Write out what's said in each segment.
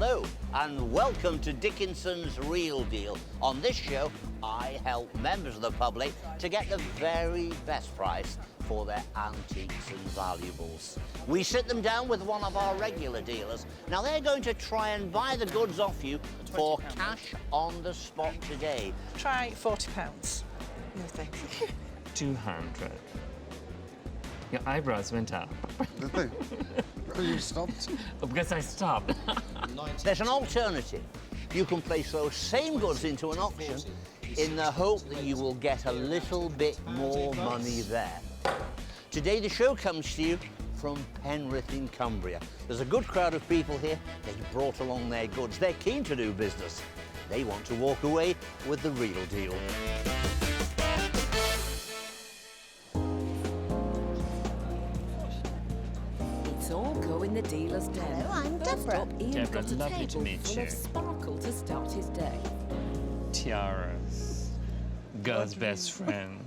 Hello, and welcome to Dickinson's Real Deal. On this show, I help members of the public to get the very best price for their antiques and valuables. We sit them down with one of our regular dealers. Now, they're going to try and buy the goods off you for cash on the spot today. Try £40. No thanks. 200. Your eyebrows went up. Did they? Oh, you stopped? Because I stopped. There's an alternative. You can place those same goods into an auction in the hope that you will get a little bit more money there. Today the show comes to you from Penrith in Cumbria. There's a good crowd of people here. They've brought along their goods. They're keen to do business. They want to walk away with the real deal. It's all go in the dealer's den. Hello, I'm Deborah. Ian's Deborah, got a lovely to table meet full you. of sparkle to start his day. Tiaras. Girl's best friend.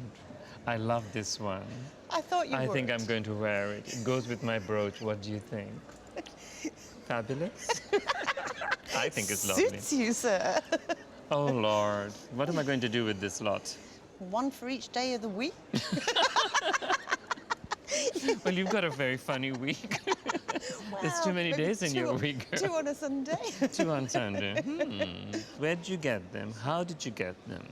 I love this one. I thought you would. I think I'm going to wear it. It goes with my brooch. What do you think? Fabulous? I think it's lovely. Suits you, sir. Oh, Lord. What am I going to do with this lot? One for each day of the week. Well, you've got a very funny week. There's too many maybe days in your two- week. Two on a Sunday. 2 on Sunday. Where did you get them? How did you get them?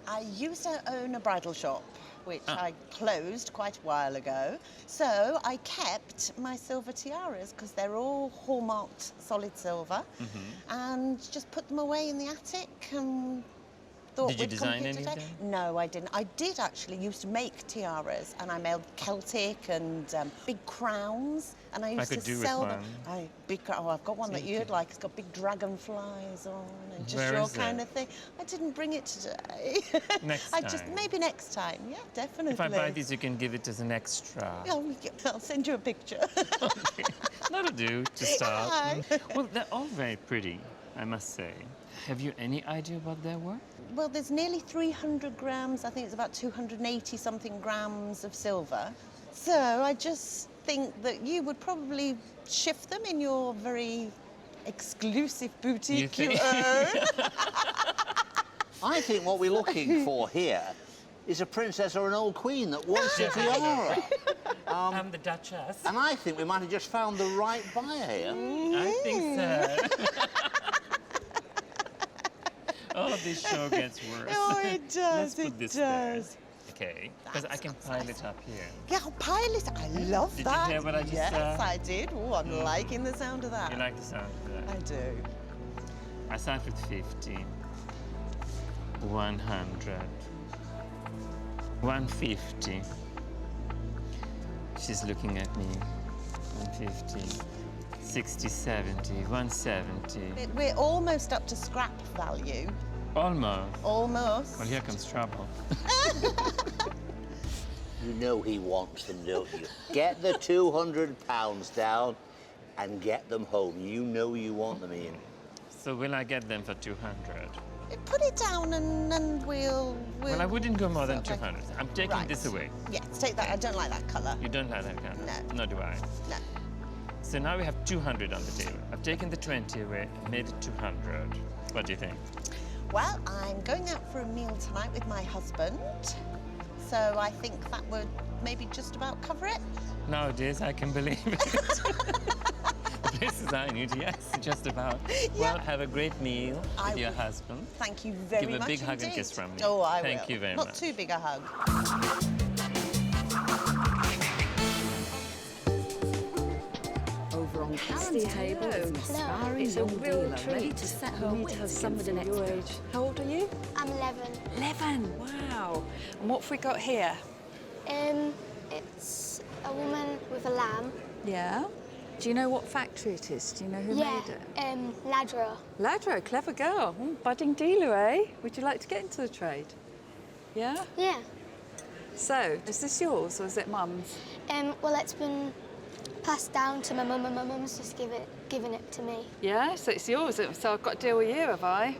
I used to own a bridal shop, which I closed quite a while ago. So I kept my silver tiaras because they're all hallmarked solid silver, and just put them away in the attic and thought Did you we'd design compete any of today. them? No, I didn't. I did actually used to make tiaras, and I made Celtic and big crowns, and I used could to do with sell one. them. I've got one that Thank you'd you. like. It's got big dragonflies on and just Where your is kind it? of thing. I didn't bring it today. Next time. Maybe next time. Yeah, definitely. If I buy these, you can give it as an extra. I'll send you a picture. That'll do to start. Hi. Well, they're all very pretty, I must say. Have you any idea what they're worth? Well, there's nearly 300 grams. I think it's about 280 something grams of silver. So I just think that you would probably shift them in your very exclusive You boutique think? you own. I think what we're looking for here is a princess or an old queen that wants a tiara. I'm the Duchess. And I think we might have just found the right buyer here. I think so. Oh, this show gets worse. Oh, it does. Let's put It this does. there. Okay, because I can pile it up here. Yeah, pile it. I love Did you that. hear what I just yes, said? I did. Oh, I'm liking the sound of that. You like the sound of that? I do. I start with 50, 100, 150. She's looking at me. 150, 60, 70, 170. We're almost up to scrap value. Almost. Almost. Well, here comes trouble. You know he wants them, don't you? Get the £200 down and get them home. You know you want them, Ian. So will I get them for 200? Put it down and we'll... Well, I wouldn't go more than sort of 200. I'm taking Right. this away. Yes, take that. I don't like that colour. You don't like that kind? No. Nor do I. No. So now we have 200 on the table. I've taken the 20 away, made it 200. What do you think? Well, I'm going out for a meal tonight with my husband, so I think that would maybe just about cover it. Nowadays, I can believe it. The places I need, yes, just about. Well, have a great meal I with your will. husband. Thank you very much Give a big hug and indeed. kiss from me. Oh, I will. Thank you very Not much. too big a hug. Over on Karen's table is an aspiring It's a young real dealer treat. ready to set her You need to have wits somebody against the your next age. How old are you? I'm 11. 11. Wow. And what have we got here? It's a woman with a lamb. Yeah. Do you know what factory it is? Do you know who made it? Lladro. Ladro, clever girl. Budding dealer, eh? Would you like to get into the trade? Yeah? Yeah. So, is this yours or is it mum's? Well, it's been passed down to my mum, and my mum's just given it to me. Yeah, so it's yours. So I've got to deal with you, have I?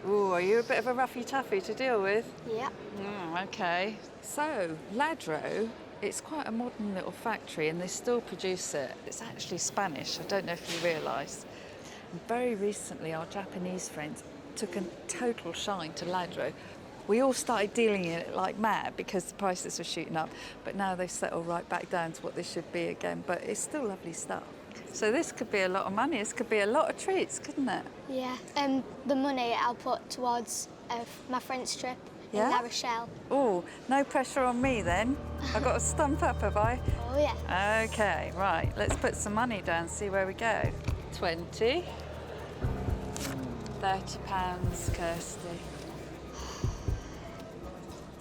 Ooh, are you a bit of a roughy toughy to deal with? Yeah. Okay. So, Lladro, it's quite a modern little factory and they still produce it. It's actually Spanish, I don't know if you realise. Very recently, our Japanese friends took a total shine to Lladro. We all started dealing in it like mad because the prices were shooting up, but now they've settled right back down to what they should be again, but it's still lovely stuff. So this could be a lot of money, this could be a lot of treats, couldn't it? Yeah. The money I'll put towards my French trip in Yeah? La Rochelle. Oh, no pressure on me then. I've got to stump up, have I? Oh, yeah. Okay, right, let's put some money down, see where we go. 20. £30, Kirsty.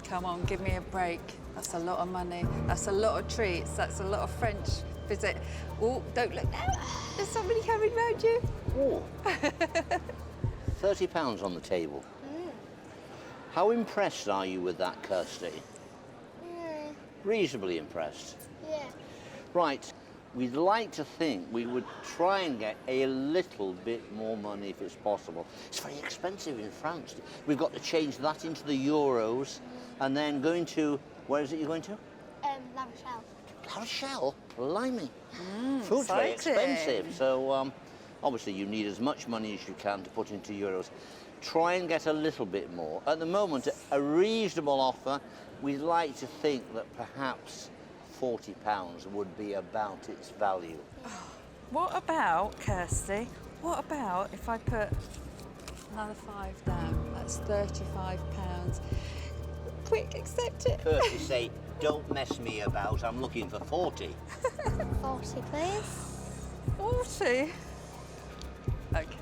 Come on, give me a break. That's a lot of money. That's a lot of treats. That's a lot of French visit. Oh, don't look now. There's somebody coming round you. Oh. £30 on the table. How impressed are you with that, Kirsty? Reasonably impressed. Yeah. Right, we'd like to think we would try and get a little bit more money if it's possible. It's very expensive in France. We've got to change that into the euros and then going to, where is it you're going to? La Rochelle. La Rochelle? Blimey. Food's very exciting. expensive, so obviously you need as much money as you can to put into euros. Try and get a little bit more. At the moment, a reasonable offer, we'd like to think that perhaps £40 would be about its value. What about, Kirsty, what about if I put another 5 down? That's £35. Quick, accept it. Kirsty, say, don't mess me about, I'm looking for 40. 40, please. 40? Okay.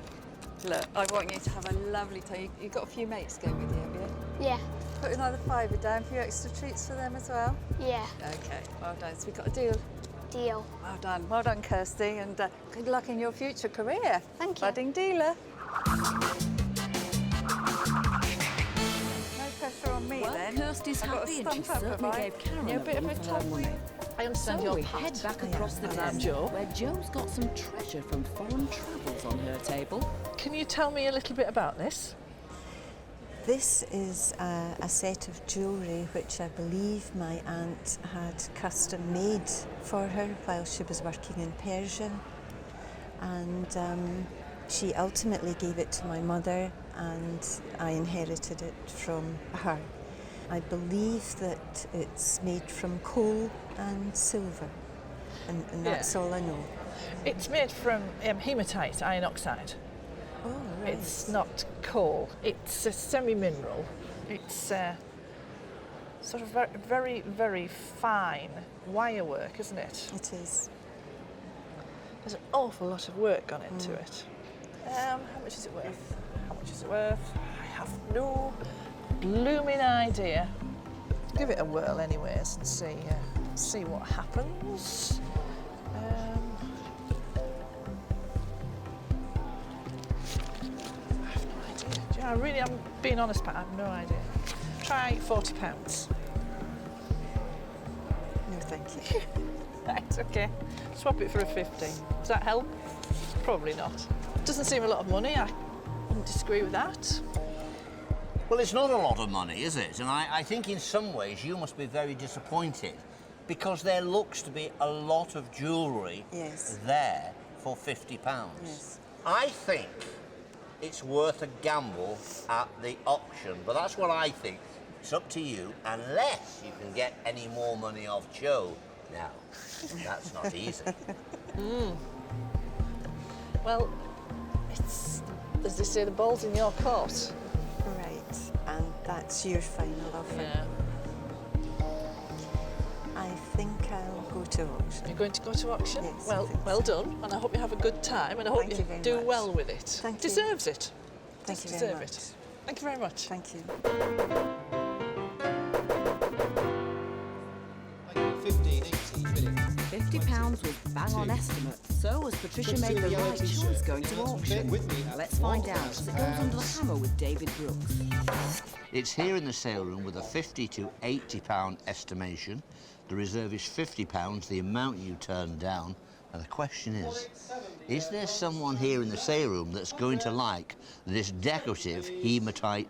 Look, I want you to have a lovely time. You've got a few mates going with you, have you? Yeah. Put another £5 down, a few extra treats for them as well. Yeah. Okay, well done. So we've got a deal. Deal. Well done, Kirsty, and good luck in your future career. Thank you. Budding dealer. No pressure on me Well, then. Kirsty's I've got happy to and she stump up, have certainly I? gave Karen You're a bit of a run for her money. I understand So your we part. head back across the desk where Jo's got some treasure from foreign travels on her table. Can you tell me a little bit about this? This is a set of jewellery which I believe my aunt had custom made for her while she was working in Persian. And she ultimately gave it to my mother and I inherited it from her. I believe that it's made from coal and silver, and that's all I know. It's made from hematite, iron oxide. Oh, right. It's not coal. It's a semi-mineral. It's sort of very, very fine wire work, isn't it? It is. There's an awful lot of work gone into it. How much is it worth? How much is it worth? I have no blooming idea. Give it a whirl anyways and see what happens. I have no idea. Do you know, really, I'm being honest, Pat, I have no idea. Try £40. No, thank you. Right, okay. Swap it for a 50. Does that help? Probably not. Doesn't seem a lot of money. I wouldn't disagree with that. Well, it's not a lot of money, is it? And I think in some ways you must be very disappointed because there looks to be a lot of jewellery there for £50. Yes. I think it's worth a gamble at the auction, but that's what I think. It's up to you, unless you can get any more money off Joe. Now, that's not easy. Well, it's, as they say, the ball's in your court. Right, and that's your final offer. Yeah. I think I'll go to auction. You're going to go to auction? Yes, I Well, think well so. done, and I hope you have a good time, and I hope Thank you very do much. well with it. Thank you. Deserves it. Thank you Does very deserve much. it. Thank you very much. Thank you. £50 was bang on estimate, so has Patricia made the right choice going to auction? Let's find out as it goes under the hammer with David Brooks. It's here in the sale room with a £50 to £80 estimation. The reserve is £50, the amount you turn down. And the question is there someone here in the sale room that's going to like this decorative hematite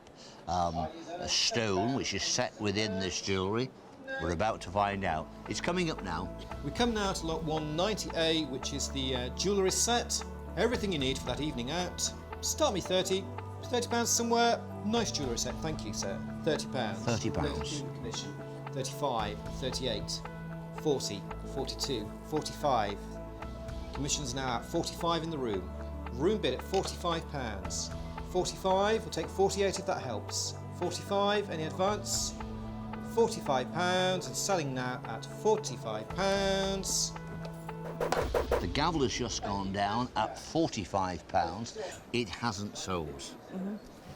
stone, which is set within this jewellery? We're about to find out. It's coming up now. We come now to lot 190A, which is the jewellery set. Everything you need for that evening out. Start me 30. £30 somewhere. Nice jewellery set, thank you, sir. £30. £30. Commission. 35, 38, 40, 42, 45. Commission's now at 45 in the room. Room bid at £45. 45, we'll take 48 if that helps. 45, any advance? £45 and selling now at £45. The gavel has just gone down at £45. It hasn't sold.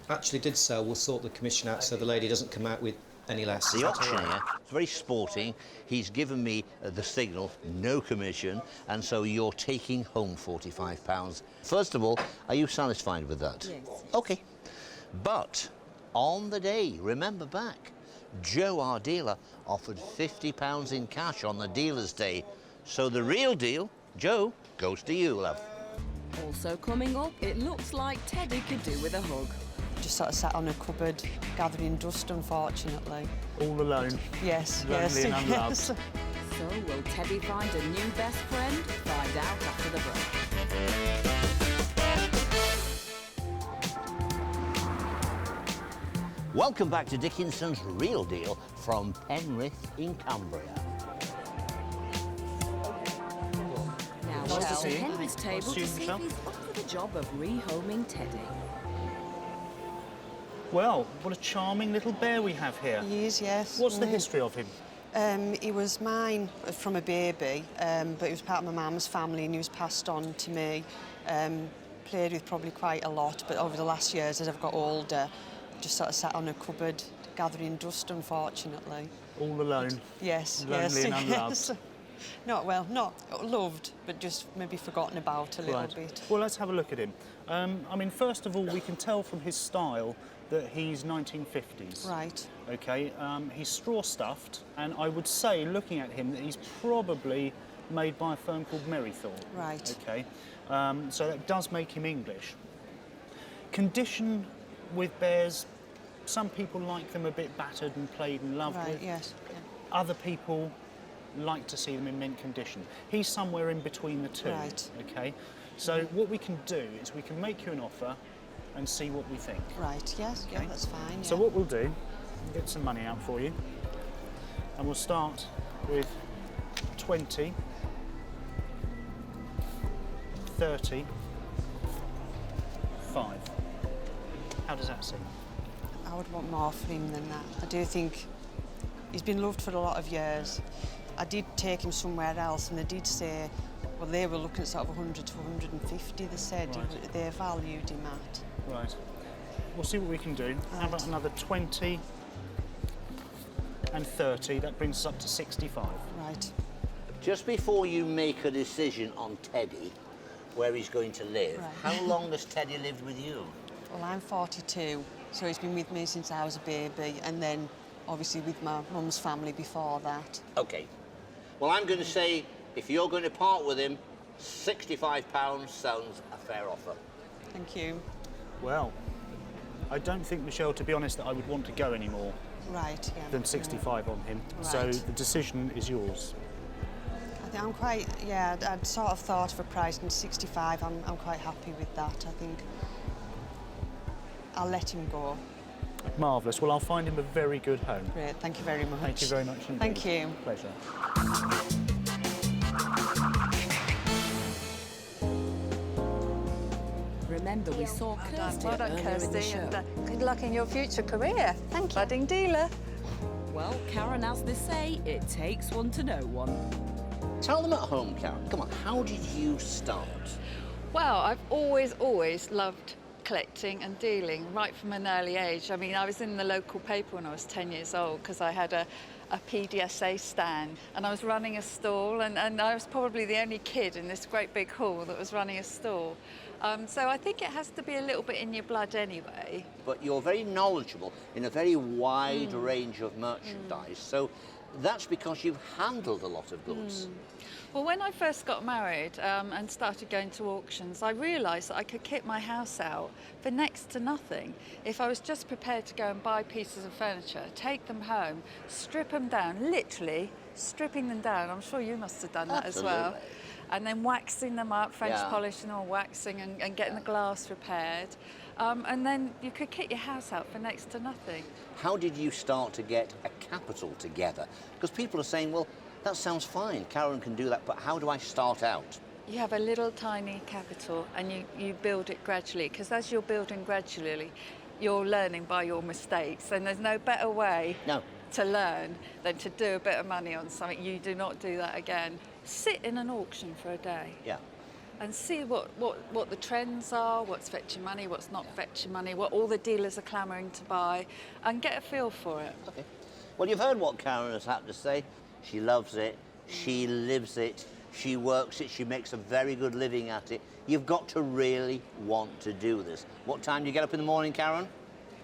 Actually did sell, we'll sort the commission out so the lady doesn't come out with any less. The auctioneer is very sporting. He's given me the signal, no commission, and so you're taking home £45. First of all, are you satisfied with that? Yes. OK. But on the day, remember back, Joe, our dealer, offered £50 in cash on the dealer's day. So the real deal, Joe, goes to you, love. Also coming up, it looks like Teddy could do with a hug. Just sort of sat on a cupboard gathering dust, unfortunately. All alone. Yes, Lonely yes. and unloved. Yes. So will Teddy find a new best friend? Find out after the break. Welcome back to Dickinson's Real Deal from Penrith in Cumbria. Now, Nice to Michelle, see you. Henry's table Nice to see to you, see if Michelle. he's up for the job of rehoming Teddy. Well, what a charming little bear we have here. He is, yes. What's the history of him? He was mine from a baby, but he was part of my mum's family and he was passed on to me. Played with probably quite a lot, but over the last years, as I've got older, just sort of sat on a cupboard gathering dust, unfortunately. All alone. Yes, Lonely yes. and unloved. Yes. Not loved, but just maybe forgotten about a little bit. Well, let's have a look at him. I mean, first of all, we can tell from his style that he's 1950s. Right. Okay, he's straw stuffed, and I would say, looking at him, that he's probably made by a firm called Merrythorpe. Right. Okay, so that does make him English. Condition with bears, some people like them a bit battered and played and loved Right, with. yes. Yeah. Other people like to see them in mint condition. He's somewhere in between the two. Right. Okay, so what we can do is we can make you an offer and see what we think. Right, yes, Okay. yeah, that's fine. So yeah. what we'll do, get some money out for you, and we'll start with 20, 30, 5. How does that seem? I would want more for him than that. I do think he's been loved for a lot of years. I did take him somewhere else and they did say, well, they were looking at sort of 100 to 150, they said. Right. They valued him at. Right. We'll see what we can do. How Right. about another 20 and 30? That brings us up to 65. Right. Just before you make a decision on Teddy, where he's going to live, Right. how long has Teddy lived with you? Well, I'm 42, so he's been with me since I was a baby, and then obviously with my mum's family before that. OK. Well, I'm going to say, if you're going to part with him, £65 sounds a fair offer. Thank you. Well, I don't think, Michelle, to be honest, that I would want to go any more Right, yeah. than 65 on him. So Right. the decision is yours. I think I'm quite, yeah, I'd sort of thought of a price in 65. I'm quite happy with that. I think I'll let him go. Marvellous. Well, I'll find him a very good home. Great, thank you very much. Thank you very much indeed. Thank you. Pleasure. Remember, we saw Kirsty Well done, earlier in the Kirsty, show. and good luck in your future career. Thank you. Budding dealer. Well, Karen, as they say, it takes one to know one. Tell them at home, Karen. Come on, how did you start? Well, I've always loved collecting and dealing right from an early age. I mean, I was in the local paper when I was 10 years old because I had a PDSA stand and I was running a stall and I was probably the only kid in this great big hall that was running a stall. So I think it has to be a little bit in your blood anyway. But you're very knowledgeable in a very wide range of merchandise. So that's because you've handled a lot of goods. Well, when I first got married and started going to auctions, I realised that I could kit my house out for next to nothing if I was just prepared to go and buy pieces of furniture, take them home, strip them down, literally stripping them down. I'm sure you must have done that as well. and then waxing them up, French Yeah. polishing or waxing and getting the glass repaired. And then you could kit your house out for next to nothing. How did you start to get a capital together? Because people are saying, well, that sounds fine, Karen can do that, but how do I start out? You have a little tiny capital and you build it gradually, because as you're building gradually, you're learning by your mistakes, and there's no better way to learn than to do a bit of money on something. You do not do that again. Sit in an auction for a day. Yeah. And see what the trends are, what's fetching money, what's not fetching money, what all the dealers are clamouring to buy, and get a feel for it. Okay. Well, you've heard what Karen has had to say. She loves it, she lives it, she works it, she makes a very good living at it. You've got to really want to do this. What time do you get up in the morning, Karen?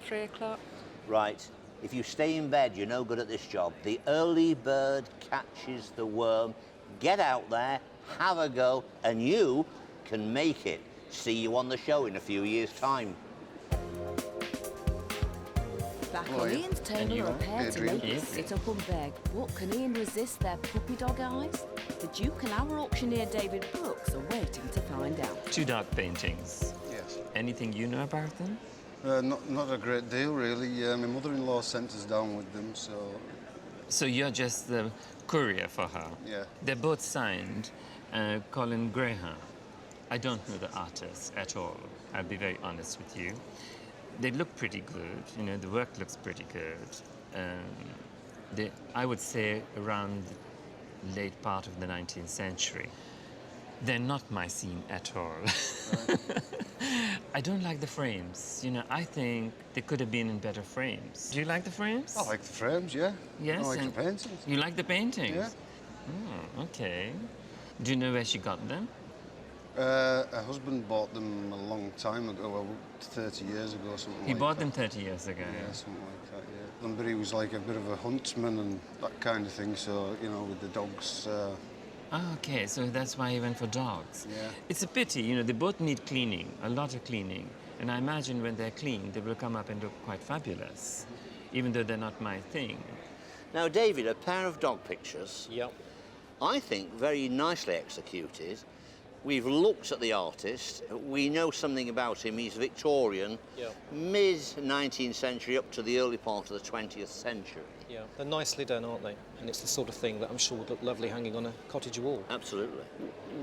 3 o'clock. Right. If you stay in bed, you're no good at this job. The early bird catches the worm. Get out there, have a go, and you can make it. See you on the show in a few years' time. Back on Ian's table are a pair to make it sit up and beg. What can Ian resist their puppy dog eyes? The Duke and our auctioneer David Brooks are waiting to find out. 2 dog paintings. Yes. Anything you know about them? Not a great deal, really. My mother-in-law sent us down with them, so... So you're just the courier for her? Yeah. They're both signed Colin Graham. I don't know the artist at all. I'll be very honest with you. They look pretty good, you know, the work looks pretty good. I would say around the late part of the 19th century. They're not my scene at all. I don't like the frames. You know, I think they could have been in better frames. Do you like the frames? I like the frames, yeah. Yes? I like the and paintings. You like the paintings? Yeah. Oh, okay. Do you know where she got them? Her husband bought them a long time ago, well, 30 years ago, something He like bought that. them 30 years ago. Yeah, something like that, yeah. But he was like a bit of a huntsman and that kind of thing, so, you know, with the dogs... Okay, so that's why he went for dogs. Yeah. It's a pity, you know, they both need cleaning, a lot of cleaning. And I imagine when they're clean, they will come up and look quite fabulous, even though they're not my thing. Now, David, a pair of dog pictures. Yep. I think very nicely executed. We've looked at the artist. We know something about him. He's Victorian, mid-19th century up to the early part of the 20th century. Yeah, they're nicely done, aren't they? And it's the sort of thing that I'm sure would look lovely hanging on a cottage wall. Absolutely.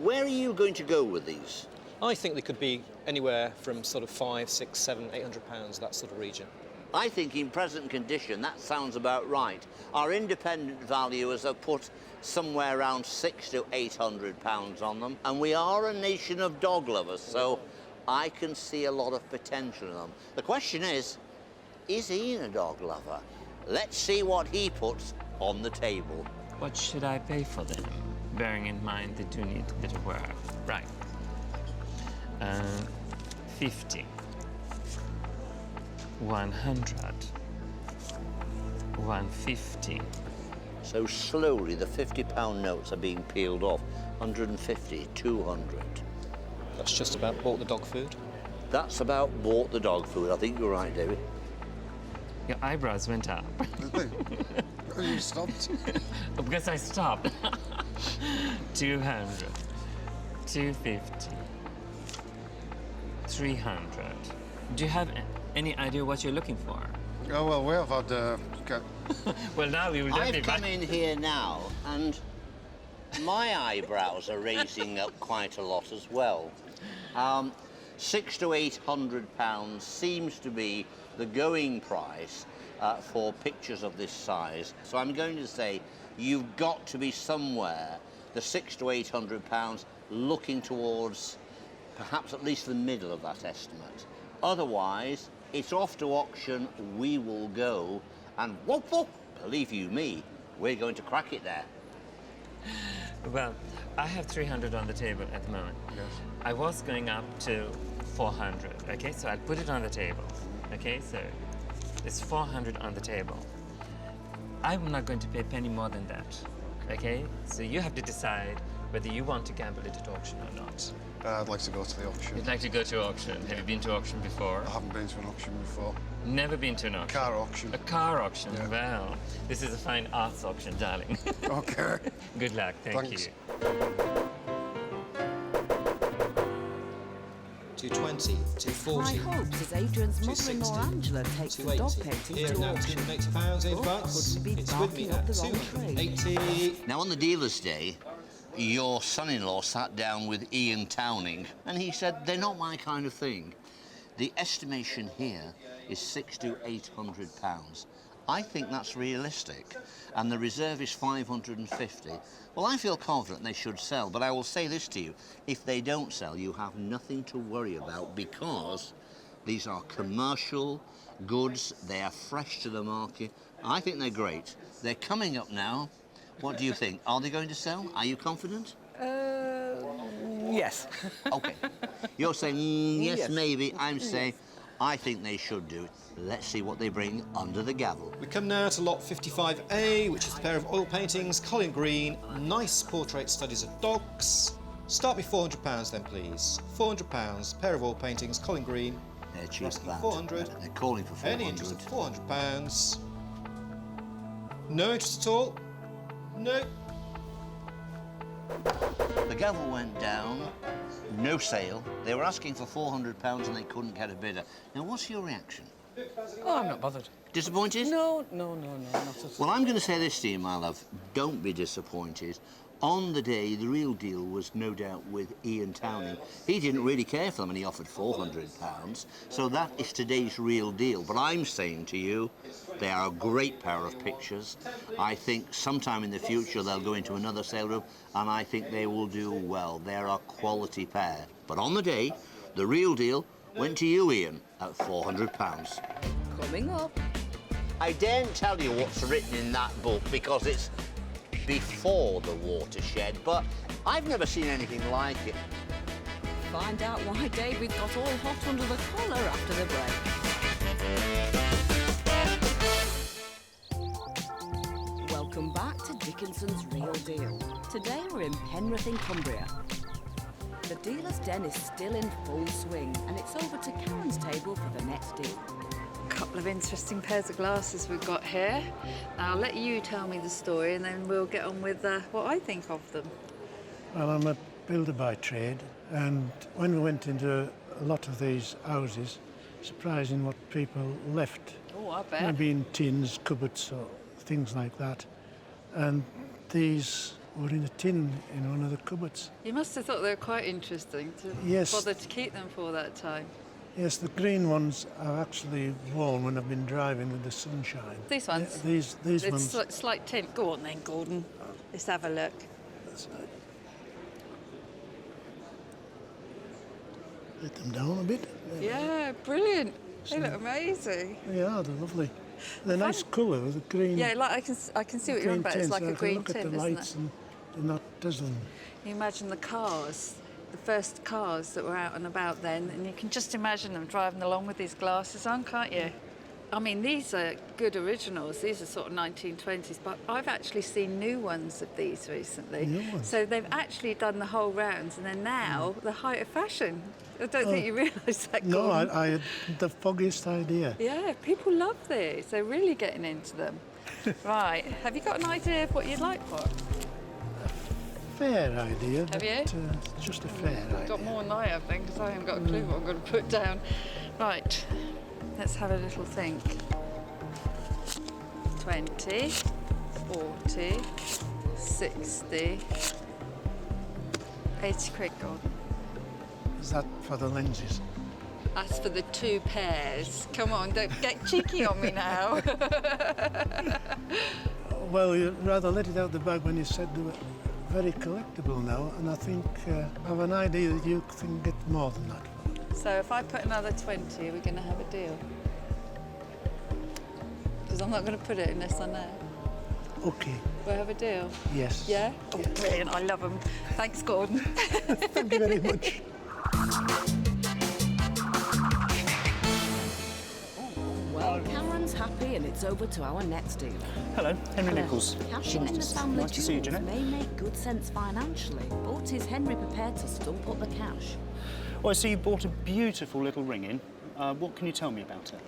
Where are you going to go with these? I think they could be anywhere from sort of £500, £600, £700, £800, that sort of region. I think in present condition, that sounds about right. Our independent valuers have put somewhere around £600 to £800 on them, and we are a nation of dog lovers, so I can see a lot of potential in them. The question is Ian a dog lover? Let's see what he puts on the table. What should I pay for them? Bearing in mind they do need a bit of work. Right. 50. 100. 150. So slowly the £50 notes are being peeled off. 150, 200. That's just about bought the dog food. That's about bought the dog food. I think you're right, David. Your eyebrows went up. Did they? Oh, you stopped? Because I stopped. 200. 250. 300. Do you have any idea what you're looking for? Oh, well, we have had... Well, now we will definitely... I've come in here now, and my eyebrows are raising up quite a lot as well. £600 to £800 seems to be the going price for pictures of this size. So I'm going to say you've got to be somewhere, the £600 to £800, looking towards perhaps at least the middle of that estimate. Otherwise, it's off to auction, we will go, and whoop, whoop, believe you me, we're going to crack it there. Well, I have 300 on the table at the moment. Yes. I was going up to 400, okay? So I'll put it on the table, okay? So it's 400 on the table. I'm not going to pay a penny more than that, okay? So you have to decide whether you want to gamble it at auction or not. I'd like to go to the auction. You'd like to go to auction. Have you been to auction before? I haven't been to an auction before. Never been to an auction? Car auction. A car auction, Yeah. Well, this is a fine arts auction, darling. Okay. Good luck, thank Thanks. you. 290, 240. My hopes as Adrian's mother-in-law 260, Angela takes the dog 280. paintings Here to and now, auction. £280 in Oh, advance. couldn't be It's with me barking at up the wrong tree. 280. Now, on the dealer's day, your son-in-law sat down with Ian Towning, and he said, they're not my kind of thing. The estimation here is £600 to £800. I think that's realistic, and the reserve is 550. Well, I feel confident they should sell, but I will say this to you. If they don't sell, you have nothing to worry about, because these are commercial goods. They are fresh to the market. I think they're great. They're coming up now. What do you think? Are they going to sell? Are you confident? Yes. OK. You're saying, yes, Yes. maybe. I'm saying, I think they should do it. Let's see what they bring under the gavel. We come now to lot 55A, which is a pair of oil paintings, Colin Green, nice portrait studies of dogs. Start me £400 then, please. £400, pair of oil paintings, Colin Green. They're cheap, Asking that. 400. They're calling for 400. Any interest at £400? No interest at all? No. The gavel went down, no sale. They were asking for £400 and they couldn't get a bidder. Now, what's your reaction? Oh, I'm not bothered. Disappointed? No, not at all. Well, I'm going to say this to you, my love. Don't be disappointed. On the day, the real deal was no doubt with Ian Towning. He didn't really care for them and he offered £400. So that is today's real deal. But I'm saying to you, they are a great pair of pictures. I think sometime in the future they'll go into another sale room and I think they will do well. They're a quality pair. But on the day, the real deal went to you, Ian, at £400. Coming up. I daren't tell you what's written in that book because it's before the watershed, but I've never seen anything like it. Find out why David got all hot under the collar after the break. Welcome back to Dickinson's Real Deal. Today we're in Penrith in Cumbria. The dealer's den is still in full swing, and it's over to Karen's table for the next deal. Couple of interesting pairs of glasses we've got here. Now, I'll let you tell me the story and then we'll get on with what I think of them. Well, I'm a builder by trade, and when we went into a lot of these houses, surprising what people left. Oh, I bet. Maybe in tins, cupboards, or things like that. And these were in a tin in one of the cupboards. You must have thought they were quite interesting to Yes. bother to keep them for that time. Yes, the green ones are actually worn when I've been driving with the sunshine. These ones? These It's ones. slight tint. Go on then, Gordon. Let's have a look. Let them down a bit. Yeah, brilliant. They look amazing. They are, they're lovely. They're nice colour, the green. Yeah, like I can see what you're on about. It's like a green look at tint, the isn't lights it? and they're not dazzling. You imagine the cars, the first cars that were out and about then, and you can just imagine them driving along with these glasses on, can't you? I mean, these are good originals. These are sort of 1920s, but I've actually seen new ones of these recently. New ones? So they've actually done the whole rounds, and they're now the height of fashion. I don't think you realise that, No, Gordon. I had the foggiest idea. Yeah, people love these. They're really getting into them. Right, have you got an idea of what you'd like for it? Fair idea. Have you? But, just a fair idea. Got more than I have then, because I haven't got a clue what I'm going to put down. Right, let's have a little think. 20, 40, 60, 80 quid, Gordon. Is that for the lenses? That's for the two pairs. Come on, don't get cheeky on me now. Well, you rather let it out the bag when you said they were very collectible now, and I think I have an idea that you can get more than that. So if I put another 20, we're going to have a deal. Because I'm not going to put it unless I know. Okay. We'll have a deal? Yes. Yeah? Oh, brilliant. I love them. Thanks, Gordon. Thank you very much. Well, Karen's happy and it's over to our next dealer. Hello, Henry Nichols. Cashing in the family Nice to see you, jewels Jeanette. may make good sense financially, but is Henry prepared to stump up the cash? Well, I see you bought a beautiful little ring in. What can you tell me about it?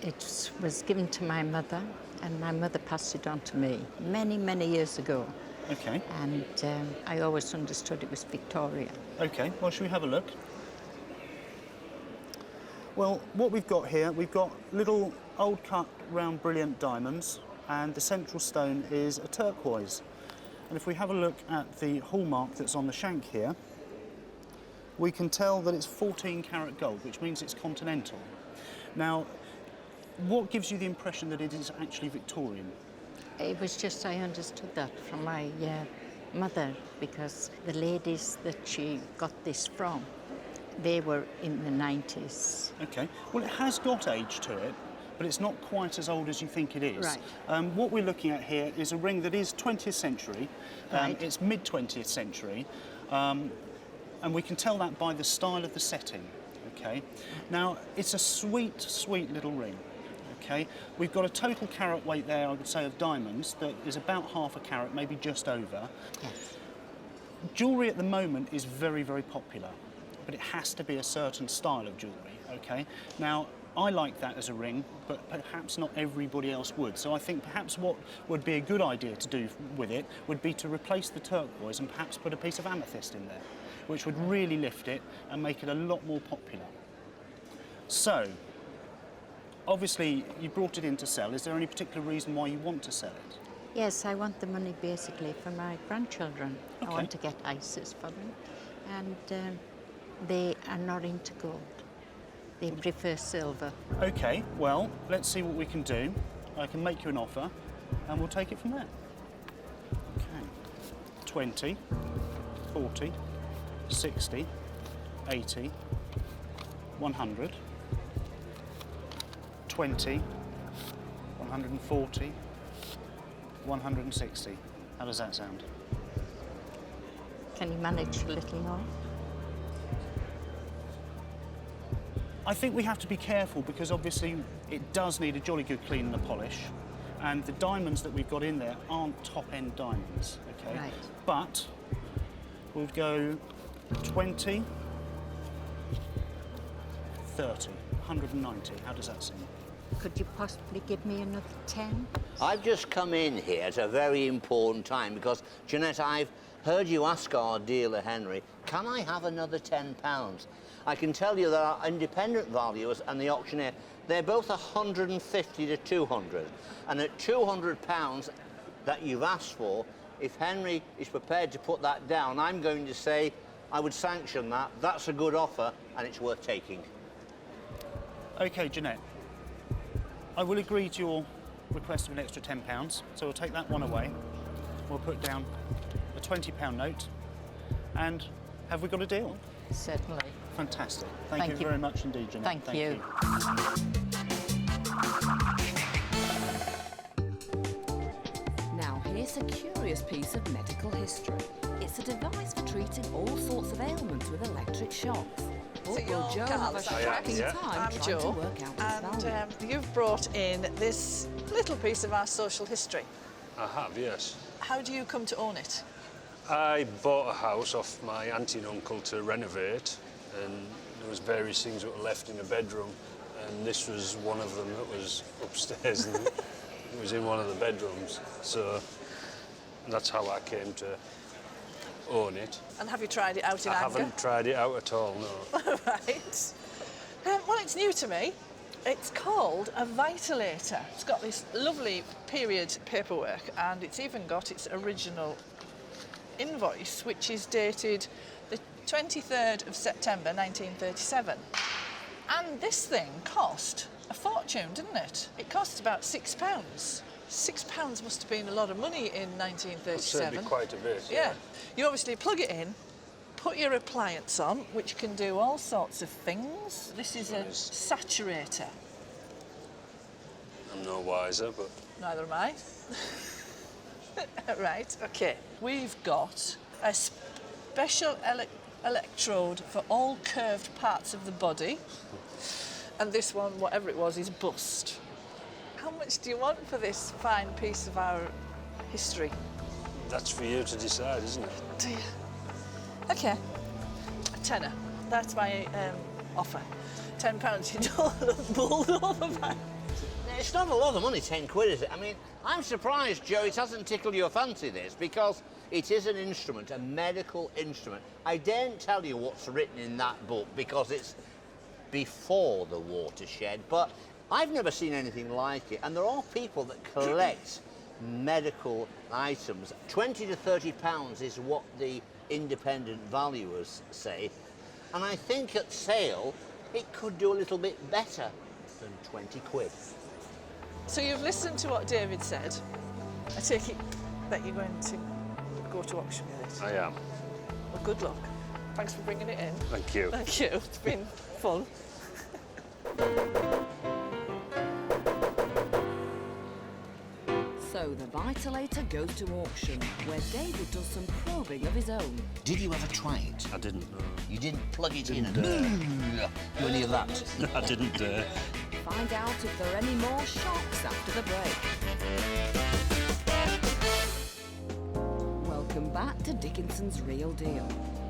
It was given to my mother, and my mother passed it on to me many, many years ago. Okay. And I always understood it was Victorian. Okay, well, shall we have a look? Well, what we've got here, we've got little old cut round brilliant diamonds, and the central stone is a turquoise. And if we have a look at the hallmark that's on the shank here, we can tell that it's 14 karat gold, which means it's continental. Now, what gives you the impression that it is actually Victorian? It was just I understood that from my mother, because the ladies that she got this from, they were in the 90s. Okay, well it has got age to it, but it's not quite as old as you think it is. Right. What we're looking at here is a ring that is 20th century, Right. It's mid-20th century, and we can tell that by the style of the setting, okay? Now, it's a sweet, sweet little ring, okay? We've got a total carat weight there, I would say, of diamonds that is about half a carat, maybe just over. Yes. Jewellery at the moment is very, very popular, but it has to be a certain style of jewellery, okay? Now, I like that as a ring, but perhaps not everybody else would. So I think perhaps what would be a good idea to do with it would be to replace the turquoise and perhaps put a piece of amethyst in there, which would really lift it and make it a lot more popular. So, obviously you brought it in to sell. Is there any particular reason why you want to sell it? Yes, I want the money basically for my grandchildren. Okay. I want to get ices for them. And they are not into gold. They prefer silver. Okay, well, let's see what we can do. I can make you an offer and we'll take it from there. Okay. 20, 40, 60, 80, 100, 20, 140, 160. How does that sound? Can you manage a little more? I think we have to be careful because obviously it does need a jolly good clean and a polish, and the diamonds that we've got in there aren't top-end diamonds, okay? Right. But we'll go 20, 30, 190. How does that seem? Could you possibly give me another 10? I've just come in here at a very important time because, Jeanette, I've heard you ask our dealer, Henry, can I have another £10? I can tell you that our independent valuers and the auctioneer, they're both 150 to 200. And at £200 that you've asked for, if Henry is prepared to put that down, I'm going to say I would sanction that. That's a good offer and it's worth taking. Okay, Jeanette. I will agree to your request of an extra £10, so we'll take that one away. We'll put down a £20 note. And have we got a deal? Certainly. Fantastic. Thank you very much indeed, Jeanette. Thank you. Now, here's a curious piece of medical history. It's a device for treating all sorts of ailments with electric shocks. But will Joe have a shocking time I'm trying Joe, to work out its value? and you've brought in this little piece of our social history. I have, yes. How do you come to own it? I bought a house off my auntie and uncle to renovate, and there was various things that were left in a bedroom, and this was one of them that was upstairs, and it was in one of the bedrooms. So that's how I came to own it. And have you tried it out in I anger? haven't tried it out at all, no. Right. Well, it's new to me. It's called a vitilator. It's got this lovely period paperwork, and it's even got its original invoice, which is dated the 23rd of September 1937. And this thing cost a fortune, didn't it? It cost about £6. £6 must have been a lot of money in 1937. Certainly quite a bit. Yeah. You obviously plug it in, put your appliance on, which can do all sorts of things. This is a saturator. I'm no wiser, but... Neither am I. Right, OK. We've got a special electrode for all curved parts of the body. And this one, whatever it was, is bust. How much do you want for this fine piece of our history? That's for you to decide, isn't it? Do you? OK. A tenner. That's my offer. £10 you don't bowled over by. It's not a lot of money, 10 quid, is it? I mean, I'm surprised, Joe, it hasn't tickled your fancy, this, because it is an instrument, a medical instrument. I daren't tell you what's written in that book, because it's before the watershed, but I've never seen anything like it. And there are people that collect medical items. 20 to 30 pounds is what the independent valuers say. And I think at sale, it could do a little bit better than 20 quid. So you've listened to what David said. I take it that you're going to go to auction with it. I am. Well, good luck. Thanks for bringing it in. Thank you. Thank you. It's been fun. So the Vitilator goes to auction, where David does some probing of his own. Did you ever try it? I didn't know. You didn't plug it Didn't in dare. and do any of that? I didn't dare. Find out if there are any more shocks after the break. Welcome back to Dickinson's Real Deal.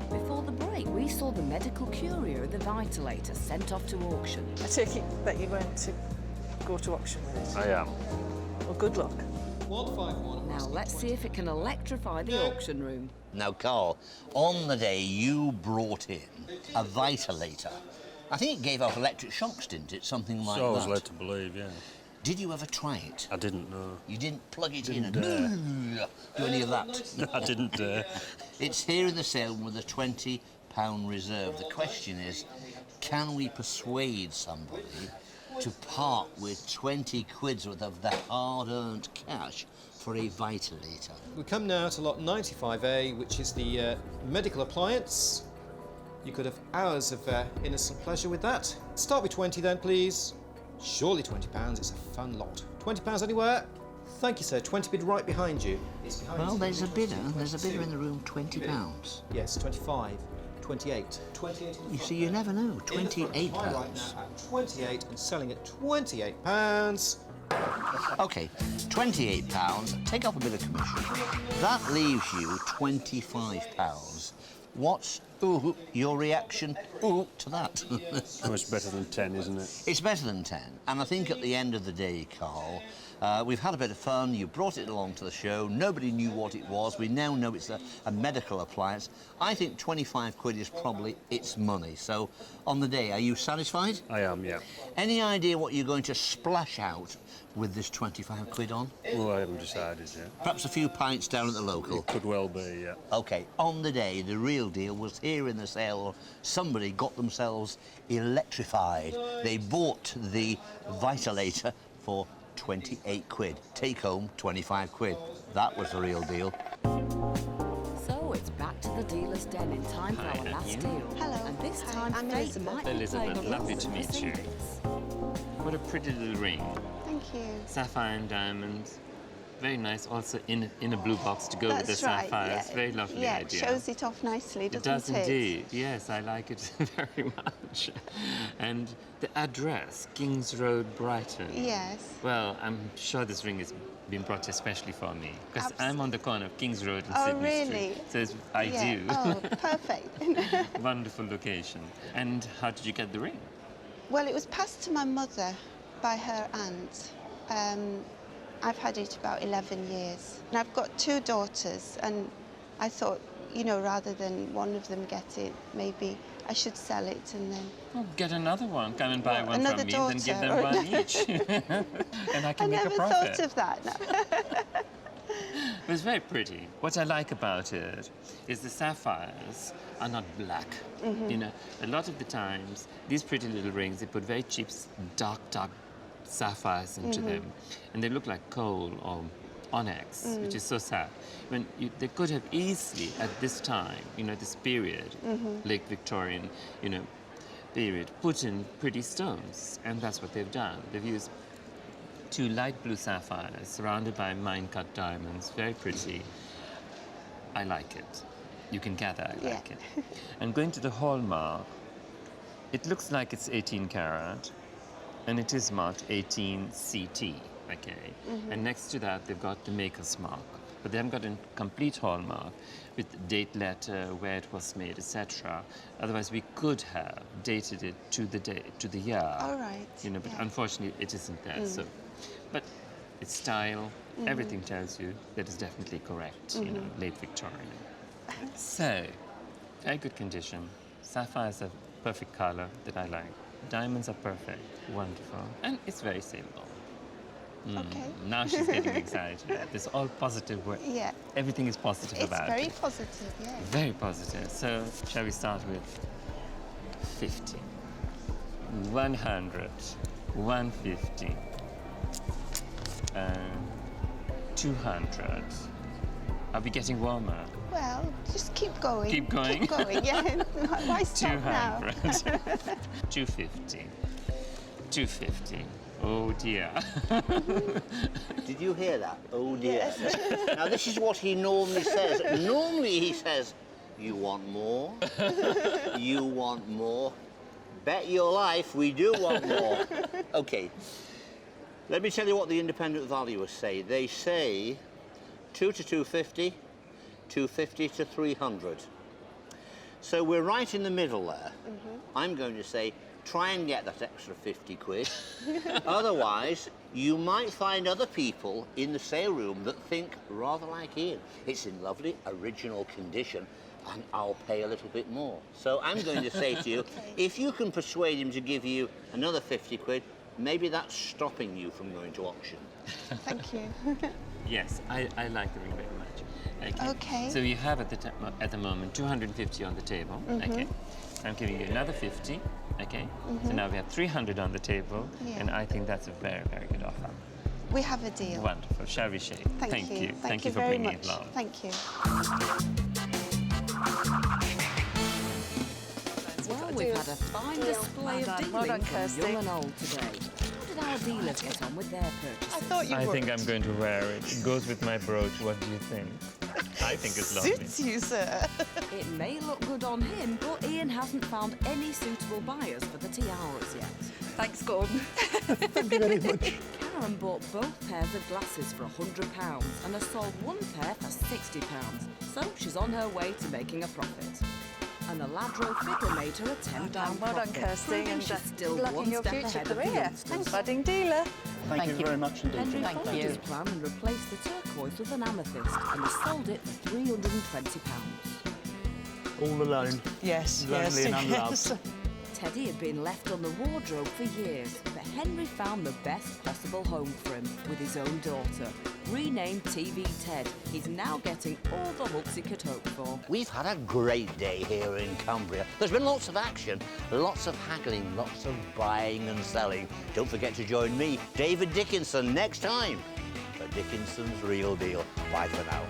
Before the break, we saw the medical courier of the Vitilator sent off to auction. I take it that you're going to go to auction with it. I am. Well, good luck. 151. Now let's see if it can electrify the auction room. Now, Carl, on the day you brought in a Vitilator, I think it gave off electric shocks, didn't it? Something like So I was that. led to believe, yeah. Did you ever try it? I didn't know. You didn't plug it Didn't in dare. and do any of that? I didn't dare. It's here in the sale with a £20 reserve. The question is, can we persuade somebody to part with 20 quid's worth of the hard-earned cash for a Vitilator? We come now to lot 95A, which is the medical appliance. You could have hours of innocent pleasure with that. Start with 20 then, please. Surely £20, it's a fun lot. £20 anywhere? Thank you, sir. 20 bid right behind you. It's behind Well, you. there's a bidder. There's a bidder in the room, £20. Yes, 25, 28, 28. You see, you never know. In the front, £28. high right now at 28 and selling at £28. OK, £28, take off a bit of commission. That leaves you £25. What's, your reaction, to that? Oh, it's better than 10, isn't it? It's better than 10. And I think at the end of the day, Carl, we've had a bit of fun. You brought it along to the show. Nobody knew what it was. We now know it's a medical appliance. I think 25 quid is probably its money. So on the day, are you satisfied? I am, yeah. Any idea what you're going to splash out with this 25 quid on? Well, I haven't decided yet. Perhaps a few pints down at the local. It could well be, yeah. OK, on the day, the real deal was here in the sale. Somebody got themselves electrified. They bought the Vitilator for 28 quid. Take home 25 quid. That was the real deal. So it's back to the dealer's den in time for our last deal. Hello. And this Hi, time, I'm Fate Elizabeth. might be Elizabeth, playing lovely lots to of meet you. proceedings. What a pretty little ring. Thank you. Sapphire and diamonds. Very nice. Also in a blue box to go with the That's right, sapphires. yeah. Very lovely yeah, idea. it shows it off nicely, It doesn't it? does indeed. Yes, I like it very much. And the address, Kings Road, Brighton. Yes. Well, I'm sure this ring has been brought especially for me because Abs- I'm on the corner of Kings Road and Oh, Sydney really? Street. So it's ideal. Oh, perfect. Wonderful location. And how did you get the ring? Well, it was passed to my mother by her aunt. I've had it about 11 years. And I've got 2 daughters, and I thought, you know, rather than one of them get it, maybe I should sell it and then... Well, get another one. Come and buy Well, one another from me, then give daughter them or one another- each. And I can I make a never profit. thought of that. No. It was very pretty. What I like about it is the sapphires are not black. Mhm. You know, a lot of the times, these pretty little rings, they put very cheap, dark sapphires into Mhm. them. And they look like coal or onyx, which is so sad. When they could have easily, at this time, you know, this period, late Victorian, you know, period, put in pretty stones. And that's what they've done. They've used 2 light blue sapphires surrounded by mine-cut diamonds. Very pretty. I like it. You can gather I Yeah. like it. And going to the hallmark, it looks like it's 18 carat, and it is marked 18 CT, okay? And next to that, they've got the maker's mark. But they haven't got a complete hallmark with date letter, where it was made, etc. Otherwise, we could have dated it to the date, to the year. All right. You know, but yeah. unfortunately, it isn't there. So, but its style, everything tells you that it's definitely correct. You know, late Victorian. So, very good condition. Sapphires are perfect color that I like. Diamonds are perfect, wonderful, and it's very simple. Okay. Now she's getting excited. It's all positive work. Yeah. Everything is positive It's about very it. positive, yeah. Very positive. So, shall we start with 50, 100, 150, 200. Are we getting warmer? Well, just keep going. Keep going? Keep going, yeah. Why stop now? 200, 250, 250. Oh dear. Did you hear that? Oh dear. Now this is what he normally says. Normally he says, you want more? You want more? Bet your life we do want more. Okay. Let me tell you what the independent valuers say. They say 2 to 250, 250 to 300. So we're right in the middle there. I'm going to say try and get that extra 50 quid. Otherwise, you might find other people in the sale room that think rather like Ian. It's in lovely original condition and I'll pay a little bit more. So I'm going to say to you, if you can persuade him to give you another 50 quid, maybe that's stopping you from going to auction. Thank you. Yes, I like the ring very much. Okay. So you have at the moment 250 on the table. Okay. I'm giving you another 50. Okay. So now we have 300 on the table, and I think that's a very, very good offer. We have a deal. Wonderful. Shall we shake? Thank you. Thank you for very bringing much. it along. Thank you. Well, we've had a fine display of dealing from young and old today. How did our dealers get on with their purchases? I think I'm going to wear it. It goes with my brooch. What do you think? I think it's lovely. Suits you, sir. It may look good on him, but Ian hasn't found any suitable buyers for the tiaras yet. Thanks, Gordon. Thank you very much. Karen bought both pairs of glasses for £100 and has sold one pair for £60, so she's on her way to making a profit. And the Lladro figure made her a £10 profit. Well done, Kirsty, proving and she's still good luck one in your step future ahead of the career. youngsters. Thanks, budding dealer. Thank you very much indeed. Henry Thank followed you. his plan and replaced the turquoise with an amethyst and has sold it for £320. All alone. Yes, Lonely and unloved. yes. Teddy had been left on the wardrobe for years, but Henry found the best possible home for him with his own daughter. Renamed TV Ted, he's now getting all the hooks he could hope for. We've had a great day here in Cumbria. There's been lots of action, lots of haggling, lots of buying and selling. Don't forget to join me, David Dickinson, next time for Dickinson's Real Deal. Bye for now.